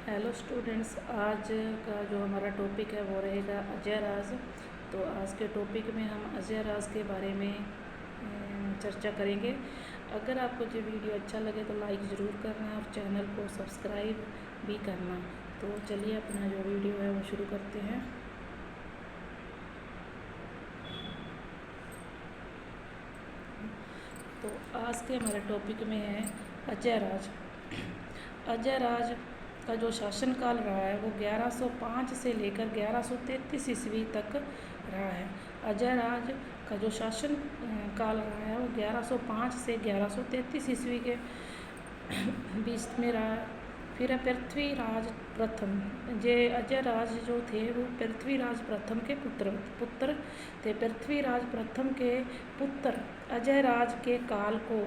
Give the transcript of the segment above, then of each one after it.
Hello students, आज का जो हमारा टॉपिक है वो रहेगा अजय राज। तो आज के टॉपिक में हम अजय राज के बारे में चर्चा करेंगे। अगर आपको ये वीडियो अच्छा लगे तो लाइक ज़रूर करना और चैनल को सब्सक्राइब भी करना। तो चलिए अपना जो वीडियो है वो शुरू करते हैं। तो आज के हमारे टॉपिक में है अजय राज। अजय राज का जो शासनकाल रहा है वो 1105 से लेकर 1133 ईस्वी तक रहा है। अजय राज का जो शासन काल रहा है वो 1105 से 1133 ईस्वी के बीच में रहा है। फिर है पृथ्वीराज प्रथम। ये अजय राज जो थे वो पृथ्वीराज प्रथम के पुत्र थे। पृथ्वीराज प्रथम के पुत्र अजय राज के काल को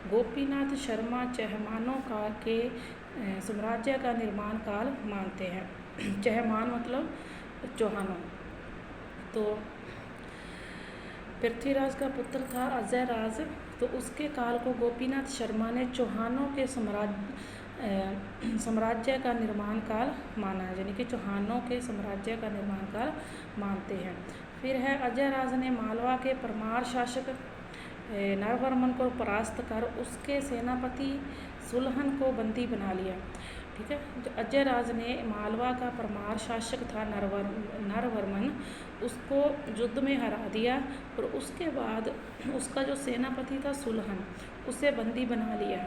गोपीनाथ शर्मा चहमानों का के साम्राज्य का निर्माण काल मानते हैं। चहमान मतलब चौहानों। तो पृथ्वीराज का पुत्र था अजय राज, तो उसके काल को गोपीनाथ शर्मा ने चौहानों के साम्राज्य का निर्माण काल माना है, यानी कि चौहानों के साम्राज्य का निर्माण काल मानते हैं। फिर है अजय राज ने मालवा के परमार शासक नरवर्मन को परास्त कर उसके सेनापति सुलहन को बंदी बना लिया। ठीक है, जो अजय राज ने मालवा का परमार शासक था नरवर्मन, उसको युद्ध में हरा दिया और उसके बाद उसका जो सेनापति था सुलहन, उसे बंदी बना लिया।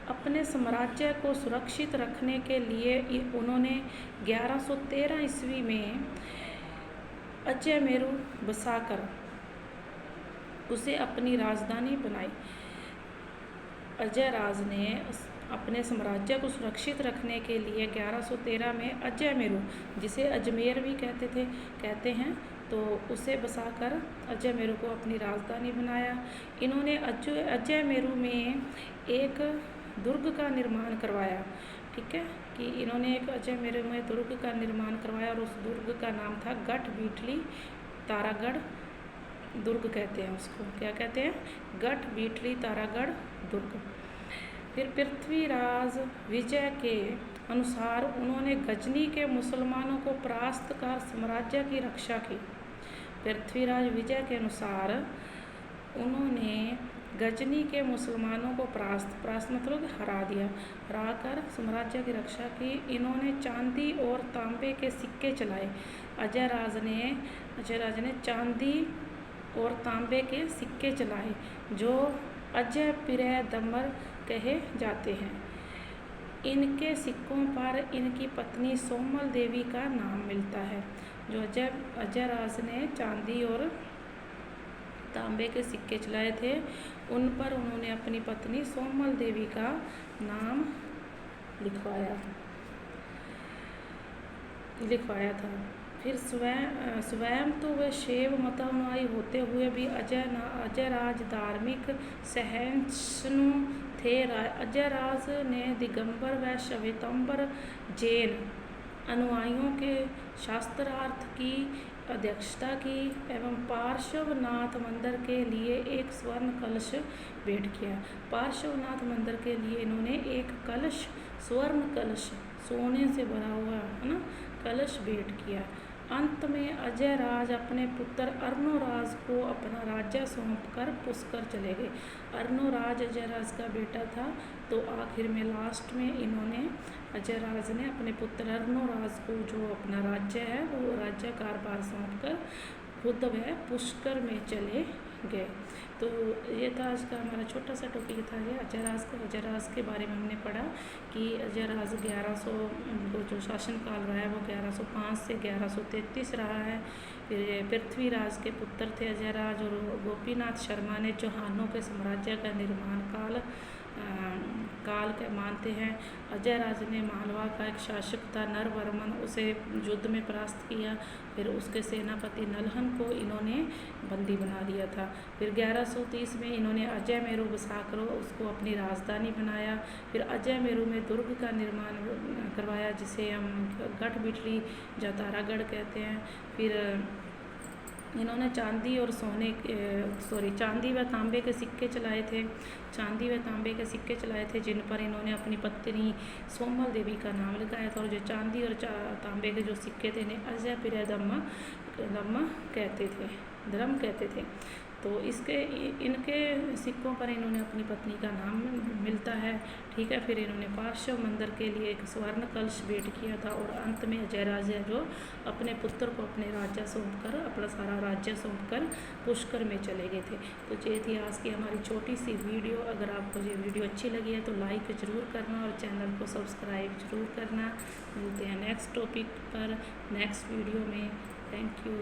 अपने साम्राज्य को सुरक्षित रखने के लिए उन्होंने 1113 ईस्वी में अजयमेरु बसाकर उसे अपनी राजधानी बनाई। अजय राज ने अपने साम्राज्य को सुरक्षित रखने के लिए 1113 में अजयमेरु, जिसे अजमेर भी कहते हैं, तो उसे बसाकर अजयमेरु को अपनी राजधानी बनाया। इन्होंने अजयमेरु में एक दुर्ग का निर्माण करवाया। ठीक है, कि इन्होंने एक अजयमेरु में दुर्ग का निर्माण करवाया और उस दुर्ग का नाम था गढ़ बीटली तारागढ़ दुर्ग कहते हैं उसको। क्या कहते हैं? गढ़ बीटली तारागढ़ दुर्ग। फिर पृथ्वीराज विजय के अनुसार उन्होंने गजनी के मुसलमानों को परास्त कर साम्राज्य की रक्षा की। पृथ्वीराज विजय के अनुसार उन्होंने गजनी के मुसलमानों को परास्त मतलब हरा कर साम्राज्य की रक्षा की। इन्होंने चांदी और तांबे के सिक्के चलाए। अजय राज ने चांदी और तांबे के सिक्के चलाए जो अजय पिरय दमर कहे जाते हैं। इनके सिक्कों पर इनकी पत्नी सोमल देवी का नाम मिलता है। जो अजय राज ने चांदी और तांबे के सिक्के चलाए थे, उन पर उन्होंने अपनी पत्नी सोमल देवी का नाम लिखवाया था। फिर स्वयं तो वे शैव मतानुयायी होते हुए भी अजय राज धार्मिक सहिष्णु थे। अजय राज ने दिगंबर व श्वेतांबर जैन अनुयायियों के शास्त्रार्थ की अध्यक्षता की एवं पार्श्वनाथ मंदिर के लिए एक स्वर्ण कलश भेंट किया। पार्श्वनाथ मंदिर के लिए इन्होंने एक स्वर्ण कलश, सोने से भरा हुआ है ना, कलश भेंट किया। अंत में अजय राज अपने पुत्र अर्णोराज को अपना राज्य सौंपकर पुष्कर चले गए। अर्णोराज अजय राज का बेटा था, तो आखिर में लास्ट में अजय राज ने अपने पुत्र अर्णोराज को जो अपना राज्य है वो राज्य कारभार सौंपकर खुद वह पुष्कर में चले गए। तो ये था आज का हमारा छोटा सा टॉपिक था ये अजय राज के बारे में हमने पढ़ा कि अजय राज 1100 को जो शासनकाल रहा है वो 1105 से 1133 रहा है। फिर पृथ्वीराज के पुत्र थे अजय राज, और गोपीनाथ शर्मा ने चौहानों के साम्राज्य का निर्माण काल के मानते हैं। अजय राज ने मालवा का एक शासक था नरवर्मन, उसे युद्ध में परास्त किया। फिर उसके सेनापति नलहन को इन्होंने बंदी बना लिया था। फिर 1130 में इन्होंने अजयमेरु बसाकर उसको अपनी राजधानी बनाया। फिर अजयमेरु में दुर्ग का निर्माण करवाया जिसे हम गढ़ बिटली या तारागढ़ कहते हैं। फिर इन्होंने चांदी व तांबे के सिक्के चलाए थे। चांदी व तांबे के सिक्के चलाए थे जिन पर इन्होंने अपनी पत्नी सोमल देवी का नाम लगाया था। और जो चांदी और तांबे के जो सिक्के थे इन्हें अजय प्रिय धर्म कहते थे। तो इनके सिक्कों पर इन्होंने अपनी पत्नी का नाम मिलता है। ठीक है, फिर इन्होंने पार्श्व मंदिर के लिए एक स्वर्ण कलश भेंट किया था। और अंत में जयराज है जो अपने पुत्र को अपना सारा राज्य सौंपकर पुष्कर में चले गए थे। तो ये थी आज की हमारी छोटी सी वीडियो। अगर आपको ये वीडियो अच्छी लगी है तो लाइक ज़रूर करना और चैनल को सब्सक्राइब ज़रूर करना। मिलते हैं नेक्स्ट टॉपिक पर नेक्स्ट वीडियो में। Thank you.